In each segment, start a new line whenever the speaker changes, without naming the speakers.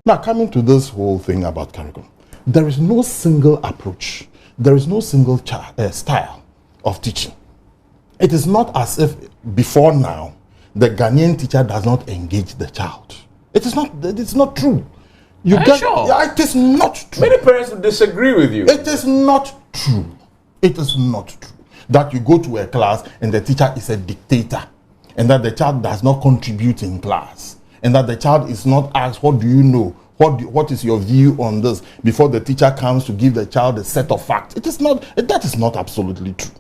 Now, coming to this whole thing about curriculum, there is no single approach. There is no single style of teaching. It is not as if before now, the Ghanaian teacher does not engage the child. It is not true.
Sure?
Yeah, it is not true.
Many parents will disagree with you.
It is not true. It is not true that you go to a class and the teacher is a dictator, and that the child does not contribute in class, and that the child is not asked, what do you know? What is your view on this? Before the teacher comes to give the child a set of facts. It is not. That is not absolutely true.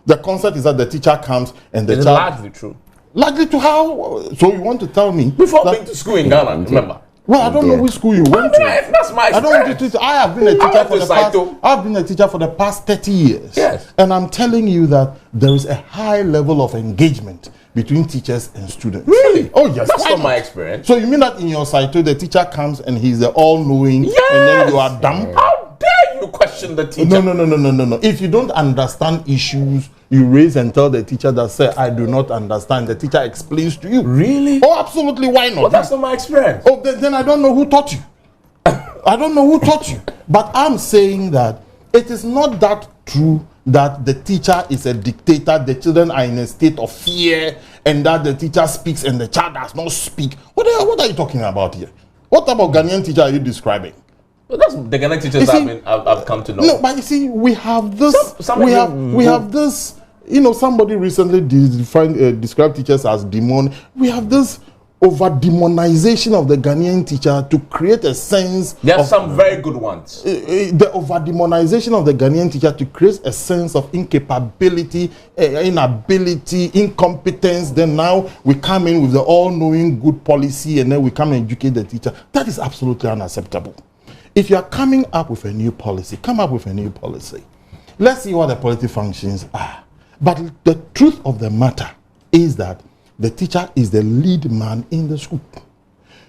The concept is that the teacher comes and the child.
Largely true.
Largely to how? So you want to tell me?
Before being to school in Ghana, remember?
Well, I don't know which school you went to.
That's my experience.
I have been a teacher for the past. I've been a teacher for the past 30 years.
Yes.
And I'm telling you that there is a high level of engagement between teachers and students.
Really?
Oh yes.
That's not my experience.
So you mean that in your Saito, the teacher comes and he's the all-knowing,
yes,
and then you are dumb?
How dare you question the teacher?
No. If you don't understand issues, you raise and tell the teacher that, say, I do not understand. The teacher explains to you.
Really?
Oh, absolutely. Why not?
But that's not my experience.
Oh, then I don't know who taught you. I don't know who taught you. But I'm saying that it is not that true that the teacher is a dictator, the children are in a state of fear, and that the teacher speaks and the child does not speak. What are you talking about here? What type of Ghanaian teacher are you describing?
But that's the Ghanaian teachers I've come to know.
No, but you see, we have this. We have this. You know, somebody recently described teachers as demon. We have this over demonization of the Ghanaian teacher to create a sense.
There are some very good ones.
The over demonization of the Ghanaian teacher to create a sense of incapability, inability, incompetence. Then now we come in with the all-knowing good policy, and then we come and educate the teacher. That is absolutely unacceptable. If you are coming up with a new policy, come up with a new policy. Let's see what the policy functions are. But the truth of the matter is that the teacher is the lead man in the school.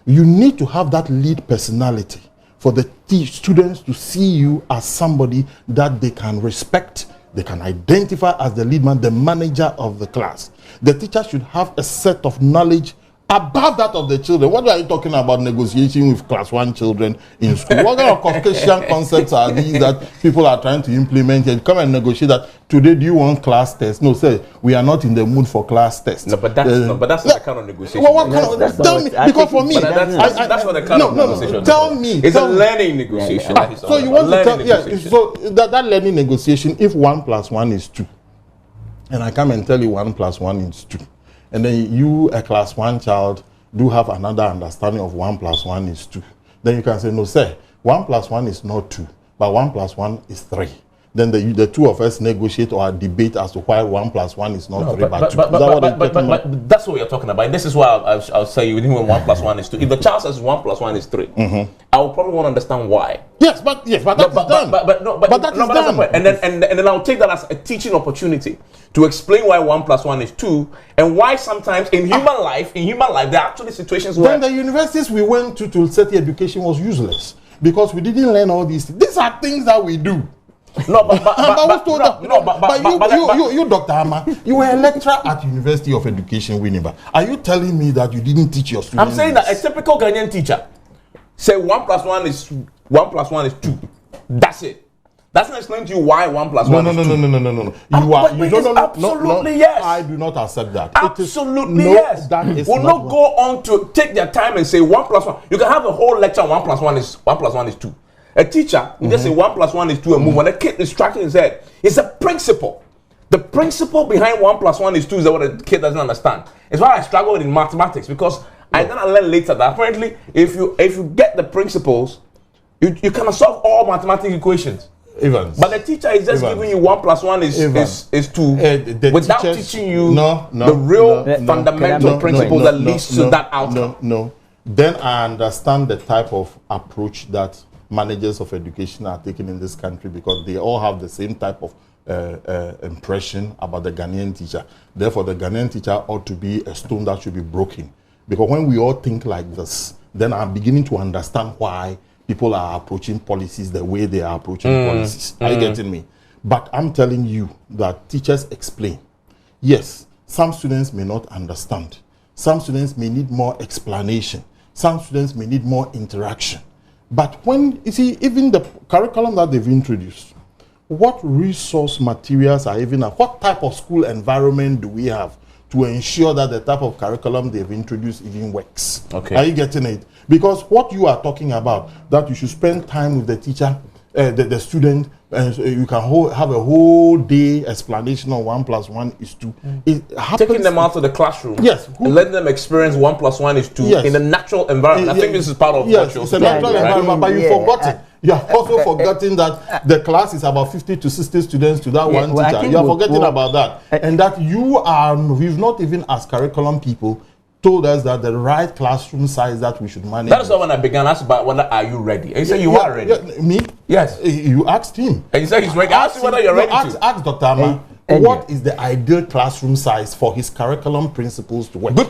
You need to have that lead personality for the students to see you as somebody that they can respect, they can identify as the lead man, the manager of the class. The teacher should have a set of knowledge above that of the children. What are you talking about negotiating with class 1 children in school? What kind of Caucasian concepts are these that people are trying to implement here? Come and negotiate that. Today, do you want class tests? No, sir, we are not in the mood for class tests.
No, but that's not the kind of negotiation.
Well, what kind of, tell me, because for me,
that's not the kind of negotiation.
Tell me.
It's a learning negotiation.
So you want to tell, so that learning negotiation, if 1 + 1 is 2, and I come and tell you 1 + 1 is 2, and then you, a class 1 child, do have another understanding of 1 + 1 is 2. Then you can say, no, sir, 1 + 1 is not 2, but 1 + 1 is 3. Then the two of us negotiate or debate as to why 1 + 1 is not 3 but 2.
But that's what you're talking about. And this is why I'll say you didn't want 1 + 1 is 2. If the child says 1 + 1 is 3, I will probably want to understand why.
Yes, but that's done. But that's done.
And then I'll take that as a teaching opportunity to explain why 1 + 1 is 2, and why sometimes in human life, there are actually situations where
the universities we went to set the education was useless because we didn't learn all these things. These are things that we do.
No, but
you, Dr. Amma, you were a lecturer at University of Education, Winneba. Are you telling me that you didn't teach your students?
I'm saying that a typical Ghanaian teacher say 1 + 1 is 2. That's it. That's not explaining to you why 1 + 1 is 2.
No.
Absolutely yes.
I do not accept that.
Absolutely yes.
That is
will not go on to take their time and say 1 + 1. You can have a whole lecture 1 + 1 is 2. A teacher, you just say 1 + 1 is 2 and move. When a kid is tracking his head, it's a principle. The principle behind 1 + 1 is 2 is what a kid doesn't understand. It's why I struggle in mathematics, because I then learn later that apparently if you get the principles, you can solve all mathematical equations.
Evans.
But the teacher is just giving you 1 + 1 is 2 without teaching you the real fundamental principle that leads to that outcome.
No. Then I understand the type of approach that managers of education are taking in this country, because they all have the same type of impression about the Ghanaian teacher. Therefore, the Ghanaian teacher ought to be a stone that should be broken. Because when we all think like this, then I'm beginning to understand why people are approaching policies the way they are approaching policies. Are you getting me? But I'm telling you that teachers explain. Yes, some students may not understand. Some students may need more explanation. Some students may need more interaction. But when you see, even the curriculum that they've introduced, what resource materials are even, what type of school environment do we have to ensure that the type of curriculum they've introduced even works?
Okay.
Are you getting it? Because what you are talking about, that you should spend time with the teacher, the student, and so you can have a whole day explanation of 1 + 1 = 2. It happens,
taking them out of the classroom,
yes,
and letting them experience 1 + 1 = 2
yes,
in a natural environment. I think this is part of
yes,
what you're
it's a
saying,
natural
right?
environment, but you've forgotten. You have also forgotten that the class is about 50 to 60 students to that one teacher. You are forgetting about that, and that we've not even as curriculum people told us that the right classroom size that we should manage.
That's why when I began, I asked about whether are you ready? And you said you are ready.
Me?
Yes.
You asked him.
And you said he's ready. I asked you whether you're ready to.
Ask Dr. Ama, what is the ideal classroom size for his curriculum principles to work?
Good.